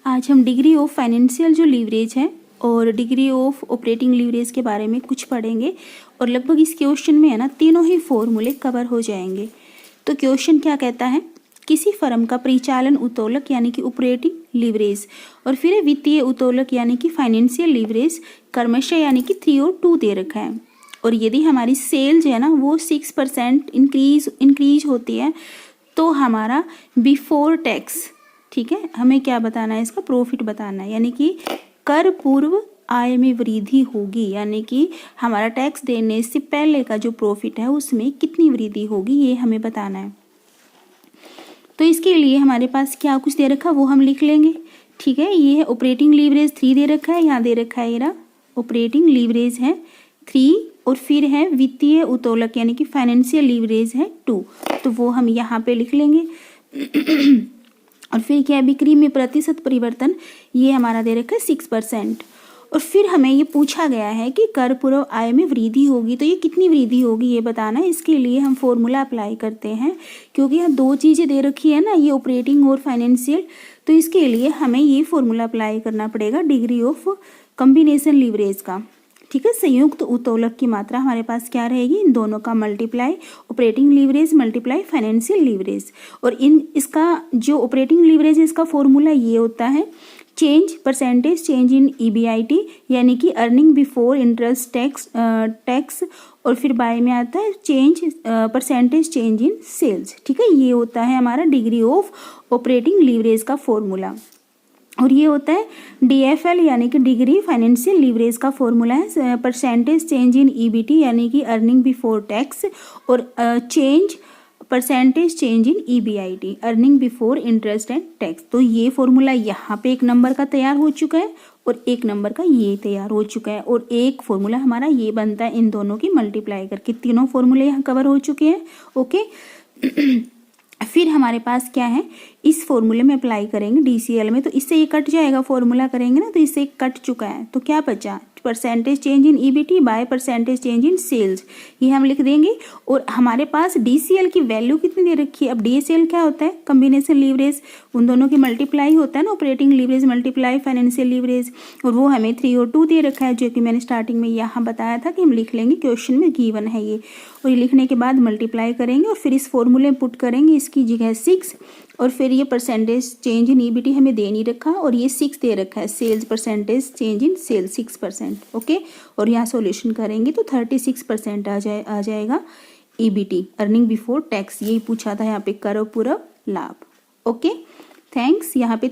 आज हम degree of financial जो लीवरेज है और डिग्री ऑफ ऑपरेटिंग लीवरेज के बारे में कुछ पढ़ेंगे और लगभग इस क्वेश्चन में है ना तीनों ही फॉर्मूले कवर हो जाएंगे। तो क्वेश्चन क्या कहता है, किसी फर्म का परिचालन उत्तोलक यानी कि ऑपरेटिंग लीवरेज और फिर वित्तीय उत्तोलक यानी कि फाइनेंशियल लीवरेज क्रमशः यानी कि 3 और 2 दे रखा है। और यदि हमारी सेल जो है ना वो 6% इंक्रीज होती है तो हमारा बिफोर टैक्स, ठीक है, हमें क्या बताना है, इसका प्रॉफिट बताना है, यानी कि कर पूर्व आय में वृद्धि होगी, यानी कि हमारा टैक्स देने से पहले का जो प्रॉफिट है उसमें कितनी वृद्धि होगी ये हमें बताना है। तो इसके लिए हमारे पास क्या कुछ दे रखा वो हम लिख लेंगे, ठीक है। ये है ऑपरेटिंग लीवरेज 3 दे रखा है, यहाँ दे रखा है ये ऑपरेटिंग लीवरेज है 3 और फिर है वित्तीय उत्तोलक यानी कि फाइनेंशियल लीवरेज है 2, तो वो हम यहाँ पे लिख लेंगे। और फिर क्या, बिक्री में प्रतिशत परिवर्तन, ये हमारा दे रखा है 6%। और फिर हमें ये पूछा गया है कि कर पूर्व आय में वृद्धि होगी, तो ये कितनी वृद्धि होगी ये बताना है। इसके लिए हम फॉर्मूला अप्लाई करते हैं, क्योंकि यहाँ 2 चीज़ें दे रखी है ना, ये ऑपरेटिंग और फाइनेंशियल, तो इसके लिए हमें ये फॉर्मूला अप्लाई करना पड़ेगा डिग्री ऑफ कॉम्बिनेशन लीवरेज का, ठीक है। संयुक्त उत्तोलक की मात्रा हमारे पास क्या रहेगी, इन दोनों का multiply operating leverage multiply financial leverage. और इसका जो ऑपरेटिंग लीवरेज है इसका फॉर्मूला ये होता है change percentage change in EBIT यानी कि अर्निंग बिफोर इंटरेस्ट टैक्स और फिर बाय में आता है change percentage change in sales, ठीक है। ये होता है हमारा डिग्री ऑफ ऑपरेटिंग लीवरेज का फॉर्मूला। और ये होता है DFL यानी कि डिग्री फाइनेंशियल लीवरेज का फॉर्मूला है परसेंटेज चेंज इन EBT यानी कि अर्निंग बिफोर टैक्स और change percentage change in EBIT earning before interest and tax. तो ये फॉर्मूला यहाँ पे 1 नंबर का तैयार हो चुका है और 1 नंबर का ये तैयार हो चुका है और एक फॉर्मूला हमारा ये बनता है इन दोनों की मल्टीप्लाई करके। तीनों फॉर्मूले यहाँ कवर हो चुके हैं, ओके। फिर हमारे पास क्या है, इस फॉर्मूले में अप्लाई करेंगे DCL में, तो इससे ये कट जाएगा, फॉर्मूला करेंगे ना तो इससे कट चुका है, तो क्या बचा, percentage change in EBT by percentage change in sales, ये हम लिख देंगे। और हमारे पास DCL की वैल्यू कितनी दे रखी है, अब DCL क्या होता है, कॉम्बिनेशन लीवरेज, उन दोनों की मल्टीप्लाई होता है ना, operating leverage multiply financial leverage, और वो हमें 3 और 2 दे रखा है, जो कि मैंने स्टार्टिंग में यहाँ बताया था कि हम लिख लेंगे, क्वेश्चन में गिवन है ये। और ये लिखने के बाद मल्टीप्लाई करेंगे और फिर इस फॉर्मूले में पुट करेंगे, इसकी जगह 6 और फिर ये परसेंटेज चेंज इन EBT हमें दे नहीं रखा और ये 6 दे रखा है, sales percentage change in sales 6%, okay. और यहाँ सॉल्यूशन करेंगे तो 36% आ जाएगा EBT अर्निंग बिफोर टैक्स, यही पूछा था यहाँ पे कर पूर्व लाभ, ओके। थैंक्स। यहाँ पे